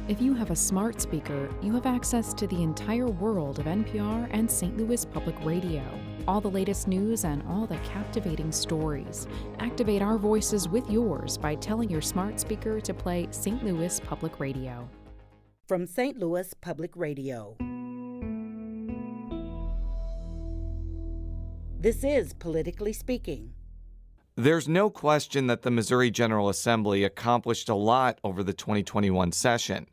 If you have a smart speaker, you have access to the entire world of NPR and St. Louis Public Radio. All the latest news and all the captivating stories. Activate our voices with yours by telling your smart speaker to play St. Louis Public Radio. From St. Louis Public Radio. This is Politically Speaking. There's no question that the Missouri General Assembly accomplished a lot over the 2021 session.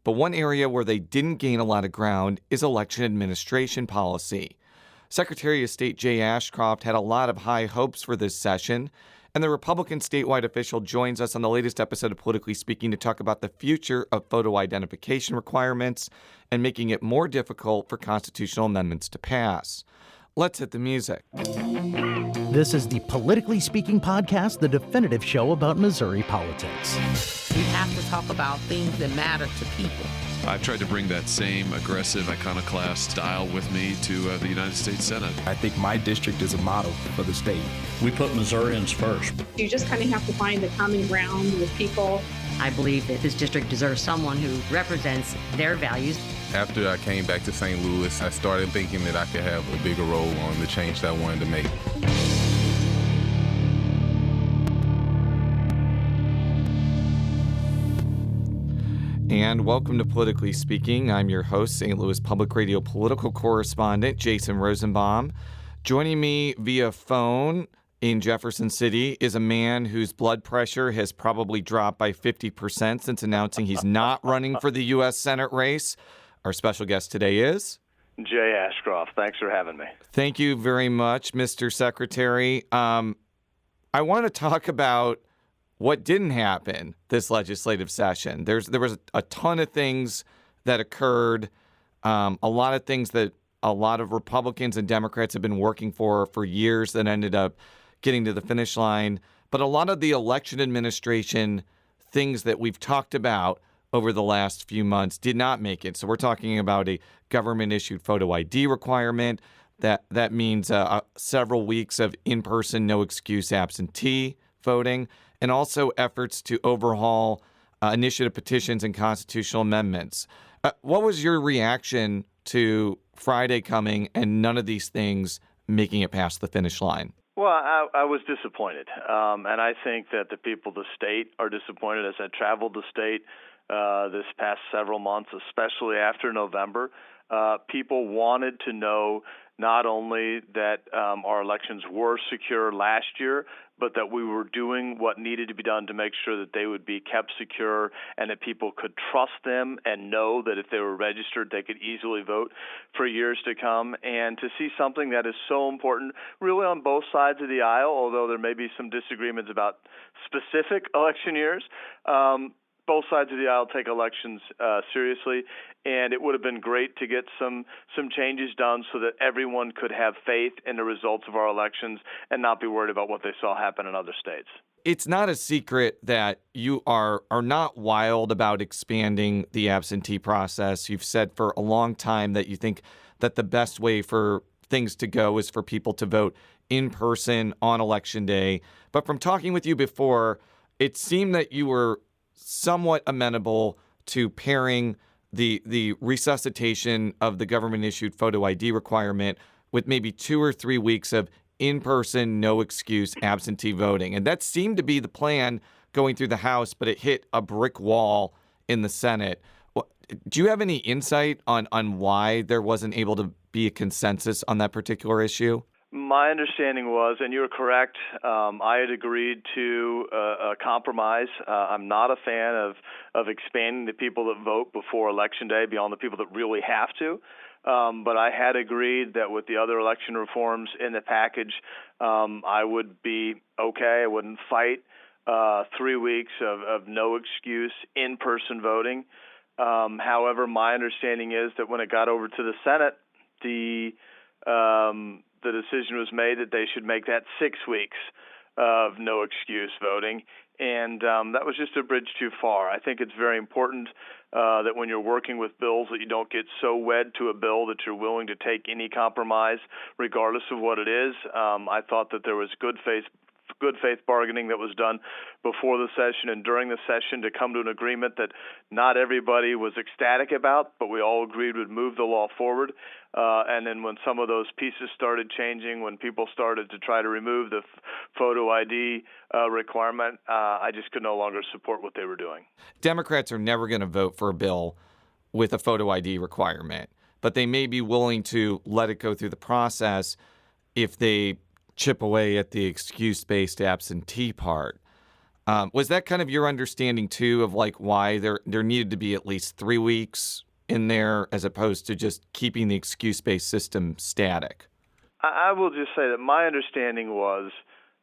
But one area where they didn't gain a lot of ground is election administration policy. Secretary of State Jay Ashcroft had a lot of high hopes for this session, and the Republican statewide official joins us on the latest episode of Politically Speaking to talk about the future of photo identification requirements and making it more difficult for constitutional amendments to pass. Let's hit the music. This is the Politically Speaking podcast, the definitive show about Missouri politics. We have to talk about things that matter to people. I've tried to bring that same aggressive iconoclast style with me to the United States Senate. I think my district is a model for the state. We put Missourians first. You just kind of have to find the common ground with people. I believe that this district deserves someone who represents their values. After I came back to St. Louis, I started thinking that I could have a bigger role on the change that I wanted to make. And welcome to Politically Speaking. I'm your host, St. Louis Public Radio political correspondent Jason Rosenbaum. Joining me via phone in Jefferson City is a man whose blood pressure has probably dropped by 50% since announcing he's not running for the U.S. Senate race. Our special guest today is Jay Ashcroft. Thanks for having me. Thank you very much, Mr. Secretary. I want to talk about what didn't happen this legislative session. There was a ton of things that occurred, a lot of things that a lot of Republicans and Democrats have been working for years that ended up getting to the finish line. But a lot of the election administration things that we've talked about over the last few months did not make it. So we're talking about a government-issued photo ID requirement. That means several weeks of in-person, no-excuse absentee voting, and also efforts to overhaul initiative petitions and constitutional amendments. What was your reaction to Friday coming and none of these things making it past the finish line? Well, I was disappointed, and I think that the people of the state are disappointed. As I traveled the state this past several months, especially after November, people wanted to know not only that our elections were secure last year, but that we were doing what needed to be done to make sure that they would be kept secure and that people could trust them and know that if they were registered, they could easily vote for years to come. And to see something that is so important really on both sides of the aisle, although there may be some disagreements about specific election years, both sides of the aisle take elections seriously, and it would have been great to get some changes done so that everyone could have faith in the results of our elections and not be worried about what they saw happen in other states. It's not a secret that you are not wild about expanding the absentee process. You've said for a long time that you think that the best way for things to go is for people to vote in person on Election Day. But from talking with you before, it seemed that you were somewhat amenable to pairing the resuscitation of the government-issued photo ID requirement with maybe 2 or 3 weeks of in-person, no-excuse absentee voting. And that seemed to be the plan going through the House, but it hit a brick wall in the Senate. Do you have any insight on why there wasn't able to be a consensus on that particular issue? My understanding was, and you're correct, I had agreed to a compromise. I'm not a fan of expanding the people that vote before Election Day beyond the people that really have to. But I had agreed that with the other election reforms in the package, I would be okay. I wouldn't fight 3 weeks of no excuse in-person voting. However, my understanding is that when it got over to the Senate, the decision was made that they should make that 6 weeks of no excuse voting. And that was just a bridge too far. I think it's very important that when you're working with bills that you don't get so wed to a bill that you're willing to take any compromise regardless of what it is. I thought that there was good faith good faith bargaining that was done before the session and during the session to come to an agreement that not everybody was ecstatic about, but we all agreed would move the law forward. And then when some of those pieces started changing, when people started to try to remove the photo ID requirement, I just could no longer support what they were doing. Democrats are never going to vote for a bill with a photo ID requirement, but they may be willing to let it go through the process if they chip away at the excuse-based absentee part. Was that kind of your understanding, too, of like why there needed to be at least 3 weeks in there as opposed to just keeping the excuse-based system static? I will just say that my understanding was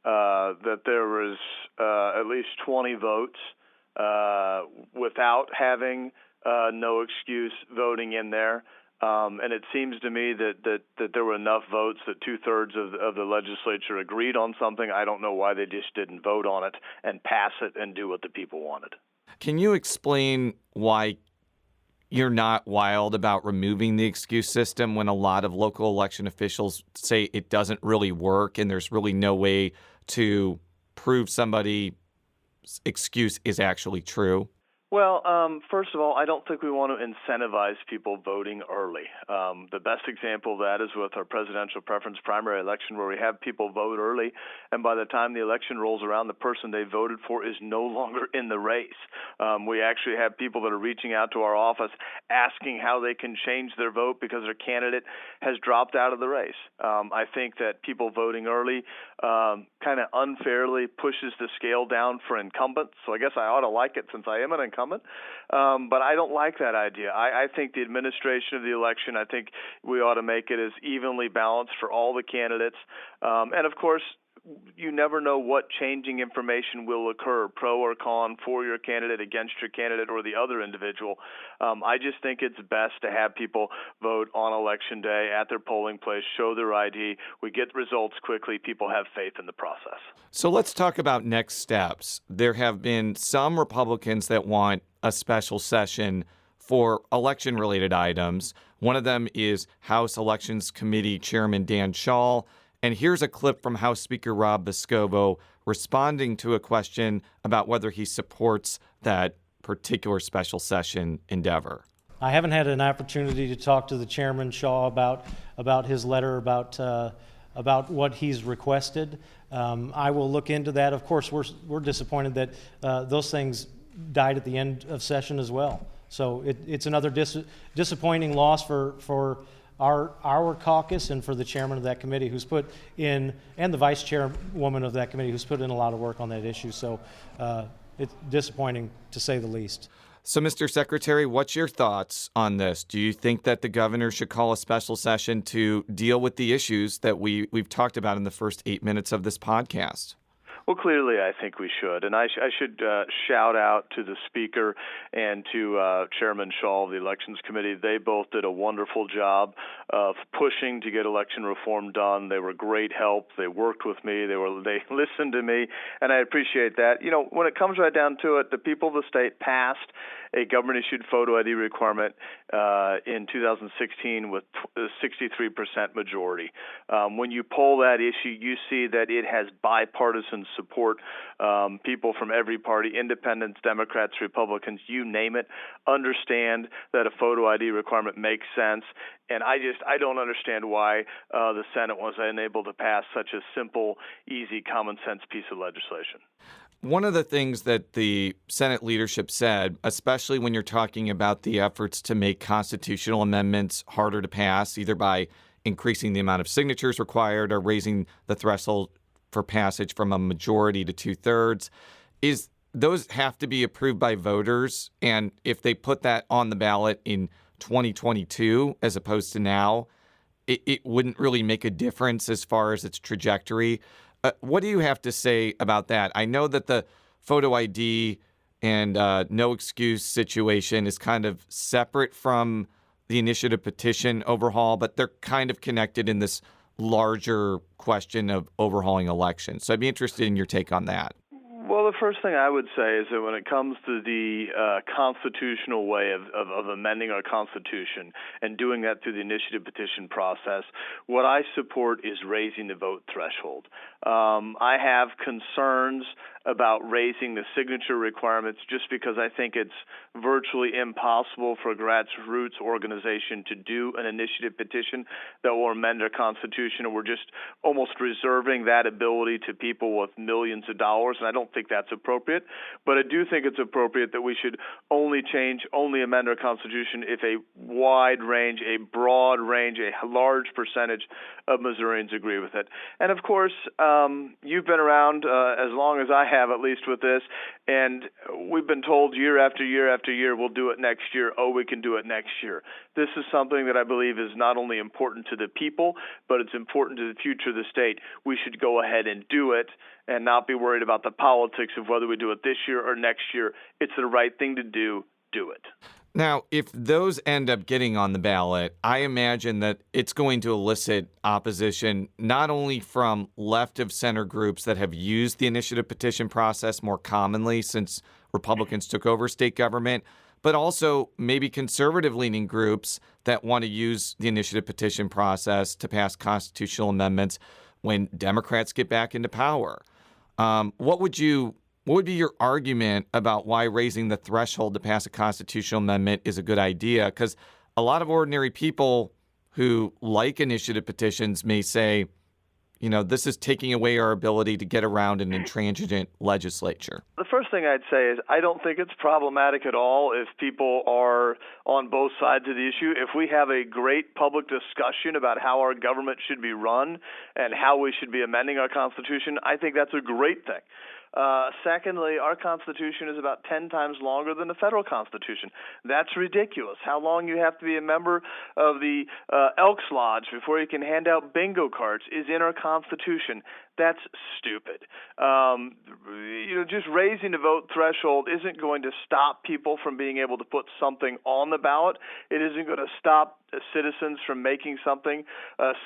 that there was at least 20 votes without having no excuse voting in there. And it seems to me that there were enough votes that 2/3 of the legislature agreed on something. I don't know why they just didn't vote on it and pass it and do what the people wanted. Can you explain why you're not wild about removing the excuse system when a lot of local election officials say it doesn't really work and there's really no way to prove somebody's excuse is actually true? Well, first of all, I don't think we want to incentivize people voting early. The best example of that is with our presidential preference primary election, where we have people vote early, and by the time the election rolls around, the person they voted for is no longer in the race. We actually have people that are reaching out to our office asking how they can change their vote because their candidate has dropped out of the race. I think that people voting early kind of unfairly pushes the scale down for incumbents, so I guess I ought to like it since I am an incumbent. But I don't like that idea. I think the administration of the election, I think we ought to make it as evenly balanced for all the candidates. And of course, you never know what changing information will occur, pro or con, for your candidate, against your candidate, or the other individual. I just think it's best to have people vote on Election Day at their polling place, show their ID. We get results quickly. People have faith in the process. So let's talk about next steps. There have been some Republicans that want a special session for election-related items. One of them is House Elections Committee Chairman Dan Schall. And here's a clip from House Speaker Rob Vescovo responding to a question about whether he supports that particular special session endeavor. I haven't had an opportunity to talk to the Chairman Shaw about his letter about what he's requested. I will look into that. Of course, we're disappointed that those things died at the end of session as well. So it's another disappointing loss for our caucus and for the chairman of that committee who's put in, and the vice chairwoman of that committee who's put in a lot of work on that issue. So it's disappointing to say the least. So, Mr. Secretary, what's your thoughts on this? Do you think that the governor should call a special session to deal with the issues that we've talked about in the first 8 minutes of this podcast? Well, clearly, I think we should. And I should shout out to the Speaker and to Chairman Schall of the Elections Committee. They both did a wonderful job of pushing to get election reform done. They were great help. They worked with me. They listened to me, and I appreciate that. You know, when it comes right down to it, the people of the state passed a government-issued photo ID requirement in 2016 with a 63% majority. When you poll that issue, you see that it has bipartisan support. People from every party, independents, Democrats, Republicans, you name it, understand that a photo ID requirement makes sense. And I don't understand why the Senate was unable to pass such a simple, easy, common sense piece of legislation. One of the things that the Senate leadership said, especially when you're talking about the efforts to make constitutional amendments harder to pass, either by increasing the amount of signatures required or raising the threshold for passage from a majority to 2/3, is those have to be approved by voters. And if they put that on the ballot in 2022 as opposed to now, it wouldn't really make a difference as far as its trajectory. What do you have to say about that? I know that the photo ID and no excuse situation is kind of separate from the initiative petition overhaul, but they're kind of connected in this larger question of overhauling elections. So I'd be interested in your take on that. Well, the first thing I would say is that when it comes to the constitutional way of amending our Constitution and doing that through the initiative petition process, what I support is raising the vote threshold. I have concerns about raising the signature requirements just because I think it's virtually impossible for a grassroots organization to do an initiative petition that will amend our Constitution, and we're just almost reserving that ability to people with millions of dollars, and I don't think that's appropriate. But I do think it's appropriate that we should only amend our Constitution if a wide range, a broad range, a large percentage of Missourians agree with it. And of course, you've been around as long as I have, at least with this, and we've been told year after year after year, we'll do it next year. Oh, we can do it next year. This is something that I believe is not only important to the people, but it's important to the future of the state. We should go ahead and do it and not be worried about the politics of whether we do it this year or next year. It's the right thing to do. Do it. Now, if those end up getting on the ballot, I imagine that it's going to elicit opposition not only from left of center groups that have used the initiative petition process more commonly since Republicans took over state government, but also maybe conservative-leaning groups that want to use the initiative petition process to pass constitutional amendments when Democrats get back into power. What would be your argument about why raising the threshold to pass a constitutional amendment is a good idea? Because a lot of ordinary people who like initiative petitions may say, you know, this is taking away our ability to get around an intransigent legislature. The first thing I'd say is I don't think it's problematic at all if people are on both sides of the issue. If we have a great public discussion about how our government should be run and how we should be amending our Constitution, I think that's a great thing. Secondly, our Constitution is about 10 times longer than the federal Constitution. That's ridiculous. How long you have to be a member of the Elks Lodge before you can hand out bingo cards is in our Constitution. That's stupid. Just raising the vote threshold isn't going to stop people from being able to put something on the ballot. It isn't going to stop citizens from making something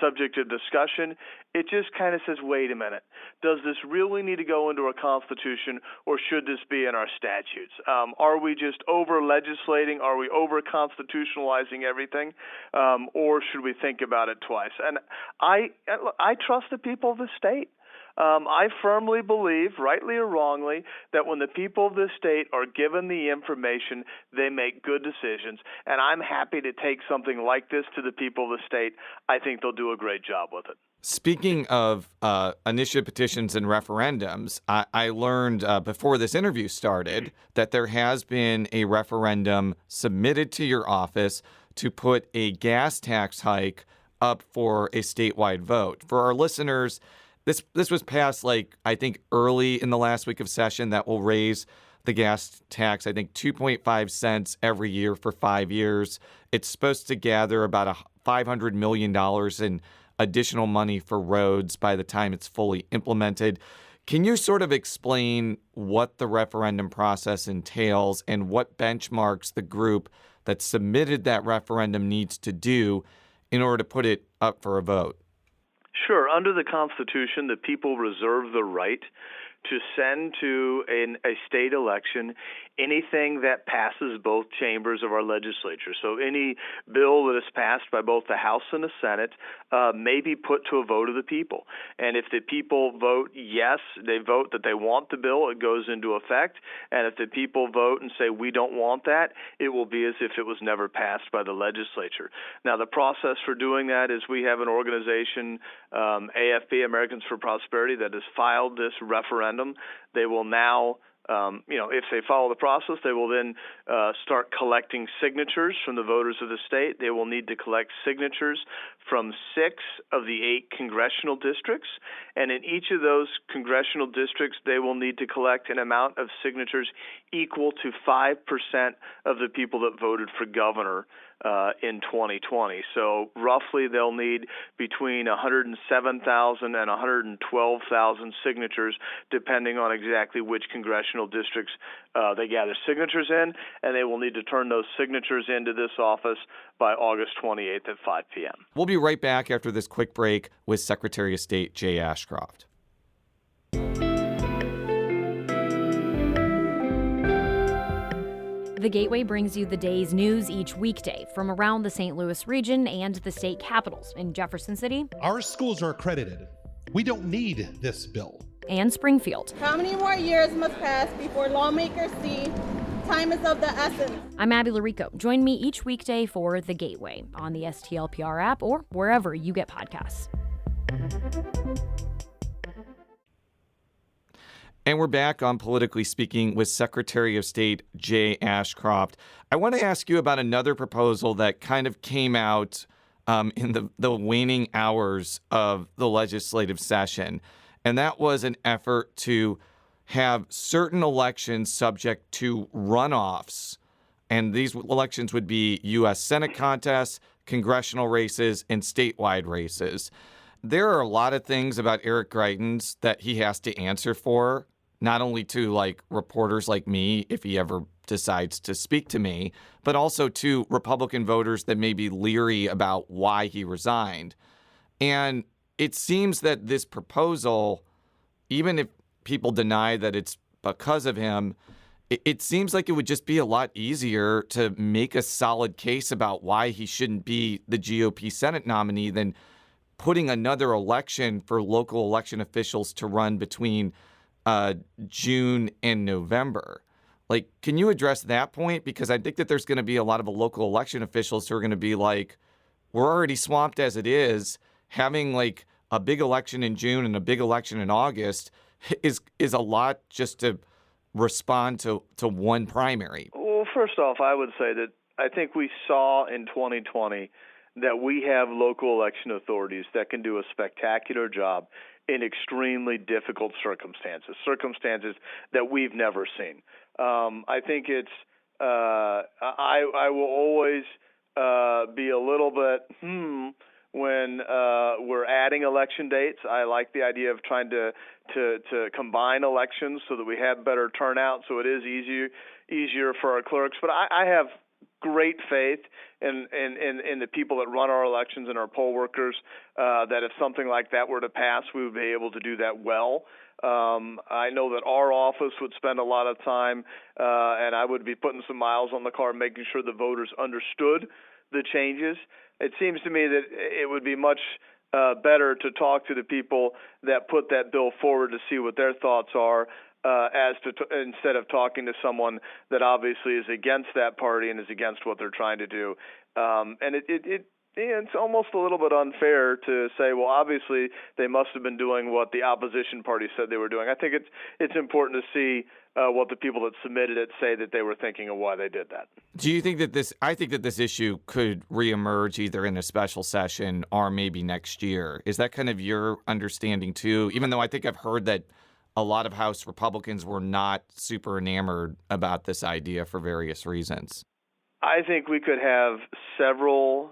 subject to discussion. It just kind of says, wait a minute, does this really need to go into our Constitution, or should this be in our statutes? Are we just over-legislating? Are we over-constitutionalizing everything? Or should we think about it twice? And I trust the people of the state. I firmly believe, rightly or wrongly, that when the people of this state are given the information, they make good decisions. And I'm happy to take something like this to the people of the state. I think they'll do a great job with it. Speaking of initiative petitions and referendums, I learned before this interview started that there has been a referendum submitted to your office to put a gas tax hike up for a statewide vote. For our listeners, this was passed, I think, early in the last week of session that will raise the gas tax, I think, 2.5 cents every year for 5 years. It's supposed to gather about $500 million in additional money for roads by the time it's fully implemented. Can you sort of explain what the referendum process entails and what benchmarks the group that submitted that referendum needs to do in order to put it up for a vote? Sure. Under the Constitution, the people reserve the right to send to a state election anything that passes both chambers of our legislature. So any bill that is passed by both the House and the Senate may be put to a vote of the people. And if the people vote yes, they vote that they want the bill, it goes into effect. And if the people vote and say we don't want that, it will be as if it was never passed by the legislature. Now, the process for doing that is we have an organization, AFP, Americans for Prosperity, that has filed this referendum. They will now, if they follow the process, they will then start collecting signatures from the voters of the state. They will need to collect signatures from 6 of the 8 congressional districts. And in each of those congressional districts, they will need to collect an amount of signatures equal to 5% of the people that voted for governor in 2020. So roughly they'll need between 107,000 and 112,000 signatures, depending on exactly which congressional districts they gather signatures in, and they will need to turn those signatures into this office by August 28th at 5 p.m. We'll be right back after this quick break with Secretary of State Jay Ashcroft. The Gateway brings you the day's news each weekday from around the St. Louis region and the state capitals in Jefferson City. Our schools are accredited. We don't need this bill. And Springfield. How many more years must pass before lawmakers see time is of the essence? I'm Abby Larico. Join me each weekday for The Gateway on the STLPR app or wherever you get podcasts. And we're back on Politically Speaking with Secretary of State Jay Ashcroft. I want to ask you about another proposal that kind of came out in the waning hours of the legislative session. And that was an effort to have certain elections subject to runoffs. And these elections would be U.S. Senate contests, congressional races, and statewide races. There are a lot of things about Eric Greitens that he has to answer for, not only to like reporters like me, if he ever decides to speak to me, but also to Republican voters that may be leery about why he resigned. And it seems that this proposal, even if people deny that it's because of him, it seems like it would just be a lot easier to make a solid case about why he shouldn't be the GOP Senate nominee than putting another election for local election officials to run between June and November. Like, can you address that point? Because I think that there's going to be a lot of local election officials who are going to be like, we're already swamped as it is. Having like a big election in June and a big election in August is a lot just to respond to one primary. Well, first off, I would say that I think we saw in 2020 that we have local election authorities that can do a spectacular job in extremely difficult circumstances that we've never seen. I think it's I will always be a little bit when we're adding election dates. I like the idea of trying to combine elections so that we have better turnout, so it is easier for our clerks. But I have great faith in the people that run our elections and our poll workers, that if something like that were to pass, we would be able to do that well. I know that our office would spend a lot of time, and I would be putting some miles on the car making sure the voters understood the changes. It seems to me that it would be much better to talk to the people that put that bill forward to see what their thoughts are, instead of talking to someone that obviously is against that party and is against what they're trying to do. And it's almost a little bit unfair to say, well, obviously they must have been doing what the opposition party said they were doing. I think it's important to see what the people that submitted it say that they were thinking of why they did that. Do you think that I think that this issue could reemerge either in a special session or maybe next year? Is that kind of your understanding too? Even though I think I've heard that a lot of House Republicans were not super enamored about this idea for various reasons. I think we could have several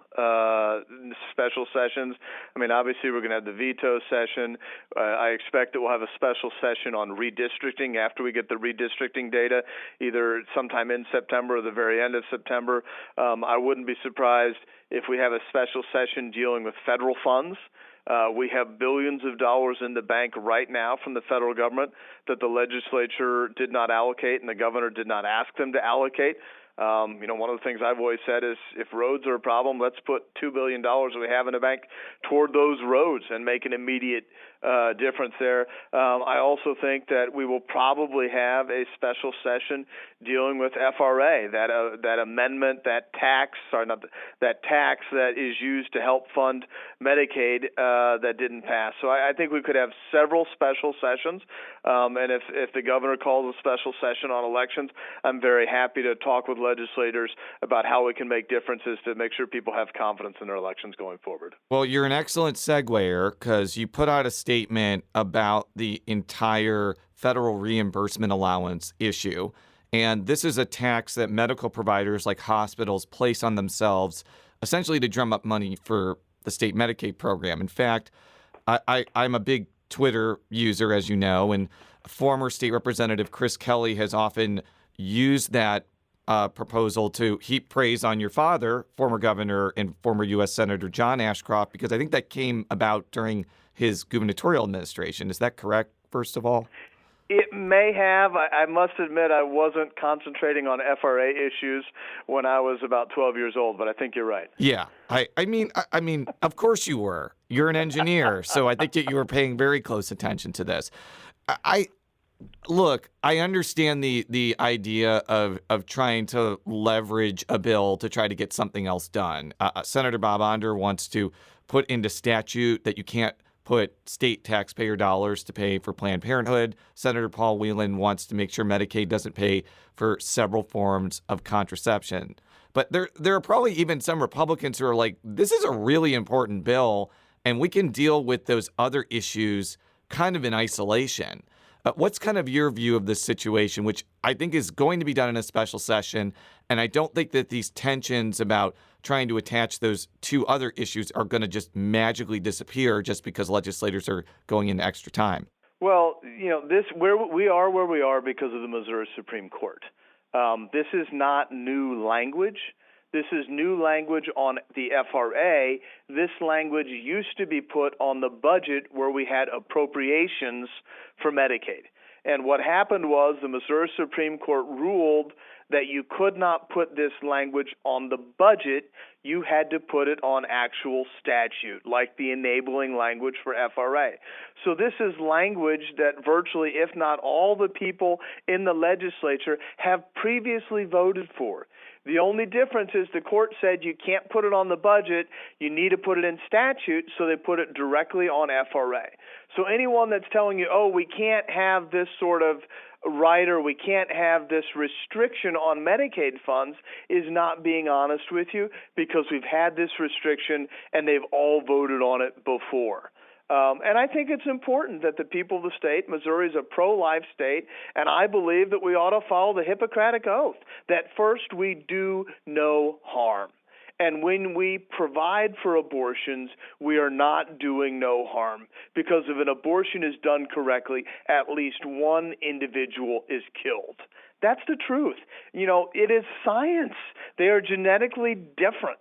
special sessions. I mean, obviously, we're going to have the veto session. I expect that we'll have a special session on redistricting after we get the redistricting data, either sometime in September or the very end of September. I wouldn't be surprised if we have a special session dealing with federal funds. We have billions of dollars in the bank right now from the federal government that the legislature did not allocate and the governor did not ask them to allocate. One of the things I've always said is if roads are a problem, let's put $2 billion that we have in the bank toward those roads and make an immediate difference there. I also think that we will probably have a special session dealing with FRA, that amendment, that tax that is used to help fund Medicaid that didn't pass. So I think we could have several special sessions, and if the governor calls a special session on elections, I'm very happy to talk with legislators about how we can make differences to make sure people have confidence in their elections going forward. Well, you're an excellent seguer because you put out a statement about the entire federal reimbursement allowance issue. And this is a tax that medical providers like hospitals place on themselves essentially to drum up money for the state Medicaid program. In fact, I'm a big Twitter user, as you know, and former state representative Chris Kelly has often used that proposal to heap praise on your father, former governor and former U.S. Senator John Ashcroft, because I think that came about during his gubernatorial administration. Is that correct, first of all? It may have. I must admit I wasn't concentrating on FRA issues when I was about 12 years old, but I think you're right. Yeah. I mean, of course you were. You're an engineer, so I think that you were paying very close attention to this. Look, I understand the idea of trying to leverage a bill to try to get something else done. Senator Bob Onder wants to put into statute that you can't put state taxpayer dollars to pay for Planned Parenthood. Senator Paul Whelan wants to make sure Medicaid doesn't pay for several forms of contraception. But there are probably even some Republicans who are like, this is a really important bill, and we can deal with those other issues kind of in isolation. What's kind of your view of this situation, which I think is going to be done in a special session, and I don't think that these tensions about trying to attach those two other issues are going to just magically disappear just because legislators are going into extra time? Well, where we are because of the Missouri Supreme Court. This is not new language. This is new language on the FRA. This language used to be put on the budget where we had appropriations for Medicaid. And what happened was the Missouri Supreme Court ruled that you could not put this language on the budget. You had to put it on actual statute, like the enabling language for FRA. So this is language that virtually, if not all the people in the legislature have previously voted for. The only difference is the court said you can't put it on the budget, you need to put it in statute, so they put it directly on FRA. So anyone that's telling you, oh, we can't have this sort of right or we can't have this restriction on Medicaid funds is not being honest with you, because we've had this restriction and they've all voted on it before. And I think it's important that the people of the state, Missouri is a pro-life state, and I believe that we ought to follow the Hippocratic Oath, that first we do no harm. And when we provide for abortions, we are not doing no harm, because if an abortion is done correctly, at least one individual is killed. That's the truth. It is science. They are genetically different.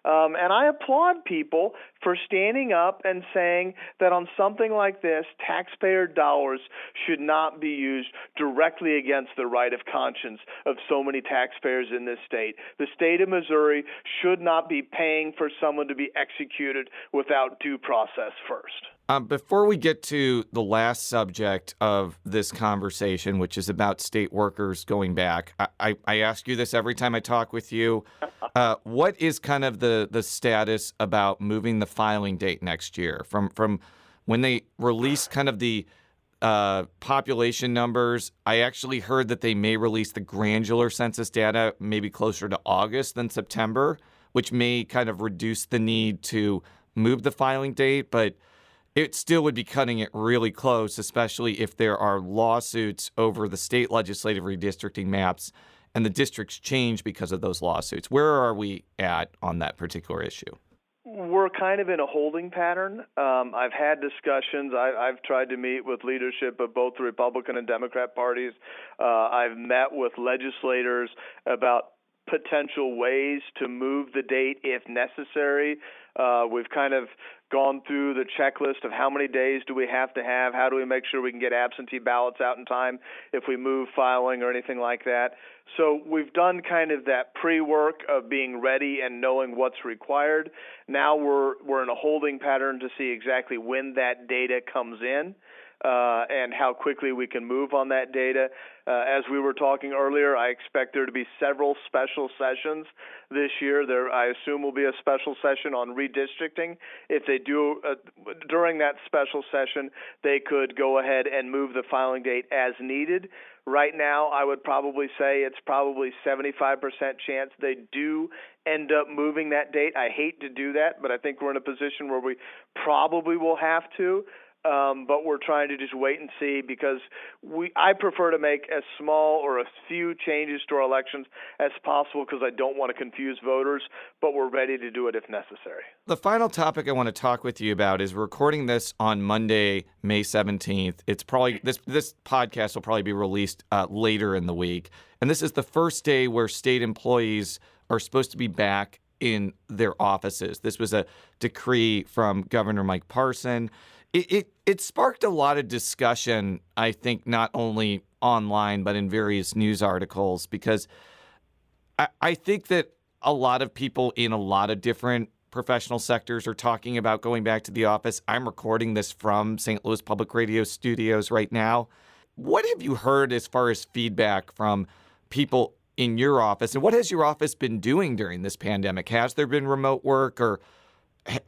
And I applaud people for standing up and saying that on something like this, taxpayer dollars should not be used directly against the right of conscience of so many taxpayers in this state. The state of Missouri should not be paying for someone to be executed without due process first. Before we get to the last subject of this conversation, which is about state workers going back, I ask you this every time I talk with you. What is kind of the status about moving the filing date next year from when they release kind of the population numbers? I actually heard that they may release the granular census data maybe closer to August than September, which may kind of reduce the need to move the filing date, but it still would be cutting it really close, especially if there are lawsuits over the state legislative redistricting maps and the districts change because of those lawsuits. Where are we at on that particular issue? We're kind of in a holding pattern. I've had discussions. I've tried to meet with leadership of both the Republican and Democrat parties. I've met with legislators about potential ways to move the date if necessary. We've kind of gone through the checklist of how many days do we have to have, how do we make sure we can get absentee ballots out in time if we move filing or anything like that. So we've done kind of that pre-work of being ready and knowing what's required. Now we're in a holding pattern to see exactly when that data comes in. And how quickly we can move on that data. As we were talking earlier, I expect there to be several special sessions this year. There, I assume, will be a special session on redistricting. If they do, during that special session, they could go ahead and move the filing date as needed. Right now, I would probably say it's probably 75% chance they do end up moving that date. I hate to do that, but I think we're in a position where we probably will have to. But we're trying to just wait and see, because I prefer to make as small or a few changes to our elections as possible, because I don't want to confuse voters, but we're ready to do it if necessary. The final topic I want to talk with you about is we're recording this on Monday, May 17th. It's probably this podcast will probably be released later in the week. And this is the first day where state employees are supposed to be back in their offices. This was a decree from Governor Mike Parson. It sparked a lot of discussion, I think, not only online, but in various news articles, because I think that a lot of people in a lot of different professional sectors are talking about going back to the office. I'm recording this from St. Louis Public Radio studios right now. What have you heard as far as feedback from people in your office? And what has your office been doing during this pandemic? Has there been remote work, or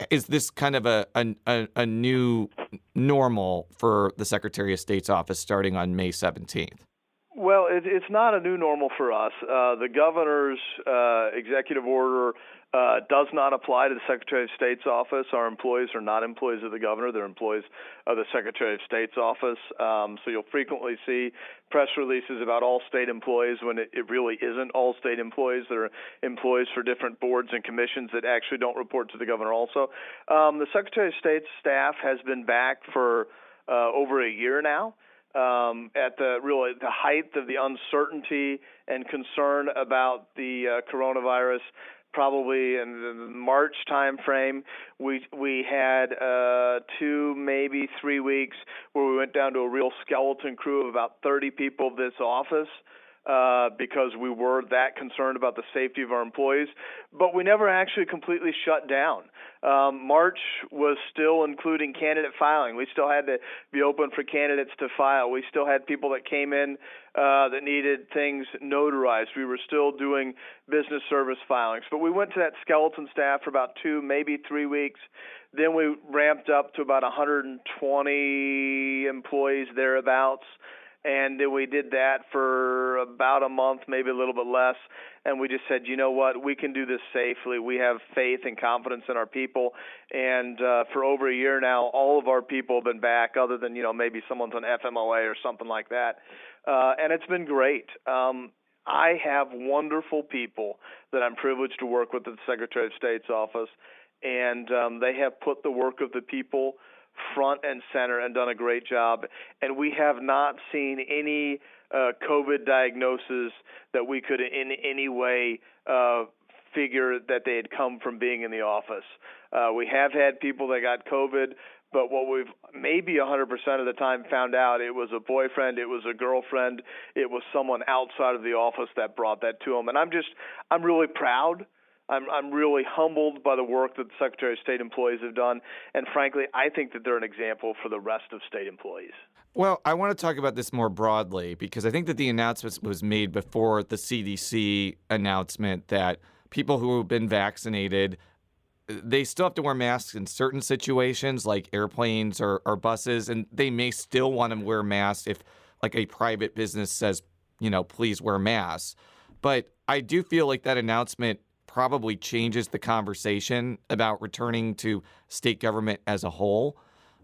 is this kind of a new normal for the Secretary of State's office starting on May 17th? Well, it's not a new normal for us. The governor's executive order does not apply to the Secretary of State's office. Our employees are not employees of the governor. They're employees of the Secretary of State's office. So you'll frequently see press releases about all state employees when it really isn't all state employees. They're employees for different boards and commissions that actually don't report to the governor also. The Secretary of State's staff has been back for over a year now. At the height of the uncertainty and concern about the coronavirus, probably in the March time frame, we had 2, maybe 3 weeks where we went down to a real skeleton crew of about 30 people of this office. Because we were that concerned about the safety of our employees, but we never actually completely shut down. March was still including candidate filing. We still had to be open for candidates to file. We still had people that came in that needed things notarized. We were still doing business service filings. But we went to that skeleton staff for about 2, maybe 3 weeks. Then we ramped up to about 120 employees thereabouts. And then we did that for about a month, maybe a little bit less. And we just said, you know what, we can do this safely. We have faith and confidence in our people. And for over a year now, all of our people have been back, other than, maybe someone's on FMLA or something like that. And it's been great. I have wonderful people that I'm privileged to work with at the Secretary of State's office. And they have put the work of the people front and center and done a great job. And we have not seen any COVID diagnosis that we could in any way figure that they had come from being in the office. We have had people that got COVID, but what we've maybe 100% of the time found out, it was a boyfriend, it was a girlfriend, it was someone outside of the office that brought that to them. And I'm really proud. I'm really humbled by the work that the Secretary of State employees have done. And frankly, I think that they're an example for the rest of state employees. Well, I want to talk about this more broadly, because I think that the announcement was made before the CDC announcement that people who have been vaccinated, they still have to wear masks in certain situations like airplanes or buses, and they may still want to wear masks if like a private business says, please wear masks. But I do feel like that announcement probably changes the conversation about returning to state government as a whole.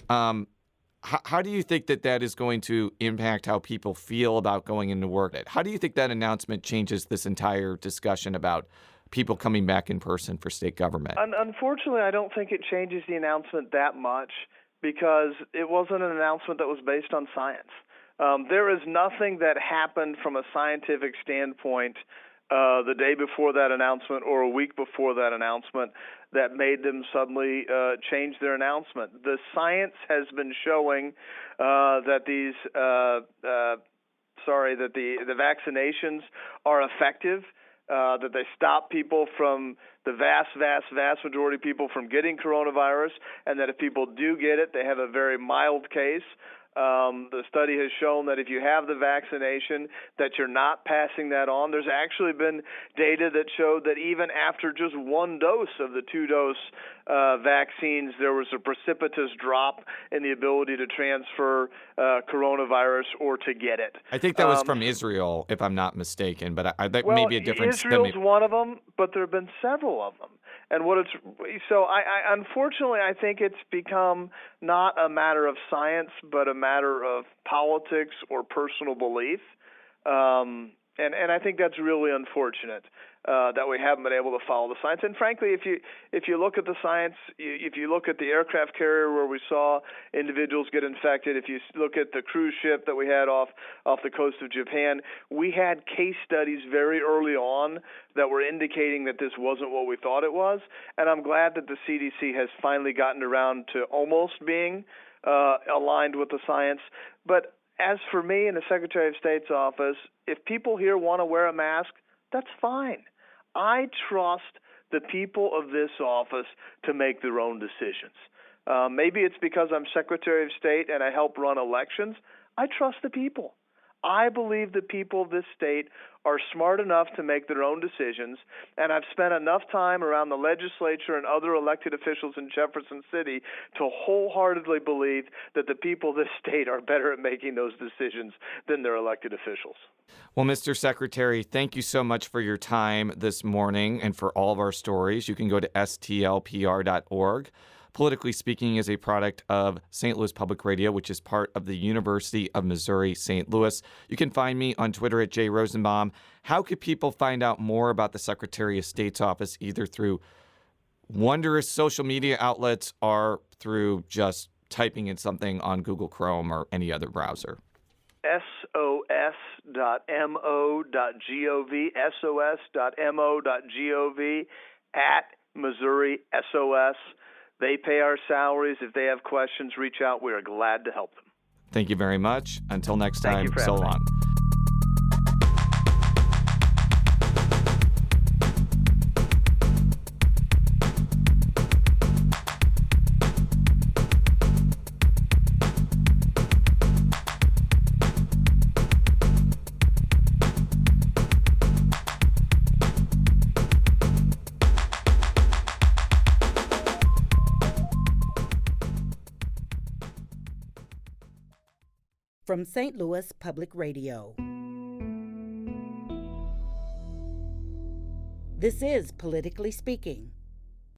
How do you think that is going to impact how people feel about going into work? How do you think that announcement changes this entire discussion about people coming back in person for state government? Unfortunately, I don't think it changes the announcement that much, because it wasn't an announcement that was based on science. There is nothing that happened from a scientific standpoint the day before that announcement or a week before that announcement that made them suddenly change their announcement. The science has been showing that the vaccinations are effective, that they stop people from the vast majority of people from getting coronavirus, and that if people do get it, they have a very mild case. The study has shown that if you have the vaccination, that you're not passing that on. There's actually been data that showed that even after just one dose of the 2-dose vaccines, there was a precipitous drop in the ability to transfer coronavirus or to get it. I think that was from Israel, if I'm not mistaken, but that may be a different. Israel's one of them, but there have been several of them. And I unfortunately, I think it's become not a matter of science, but a matter of politics or personal belief. And I think that's really unfortunate that we haven't been able to follow the science. And frankly, if you look at the science, if you look at the aircraft carrier where we saw individuals get infected, if you look at the cruise ship that we had off the coast of Japan, we had case studies very early on that were indicating that this wasn't what we thought it was. And I'm glad that the CDC has finally gotten around to almost being aligned with the science. But as for me in the Secretary of State's office, if people here want to wear a mask, that's fine. I trust the people of this office to make their own decisions. Maybe it's because I'm Secretary of State and I help run elections. I trust the people. I believe the people of this state are smart enough to make their own decisions, and I've spent enough time around the legislature and other elected officials in Jefferson City to wholeheartedly believe that the people of this state are better at making those decisions than their elected officials. Well, Mr. Secretary, thank you so much for your time this morning and for all of our stories. You can go to stlpr.org. Politically Speaking is a product of St. Louis Public Radio, which is part of the University of Missouri St. Louis. You can find me on Twitter at @JRosenbaum. How could people find out more about the Secretary of State's office, either through wondrous social media outlets or through just typing in something on Google Chrome or any other browser? sos.mo.gov, sos.mo.gov, @Missouri SOS. They pay our salaries. If they have questions, reach out. We are glad to help them. Thank you very much. Until next time, so long. From St. Louis Public Radio. This is Politically Speaking.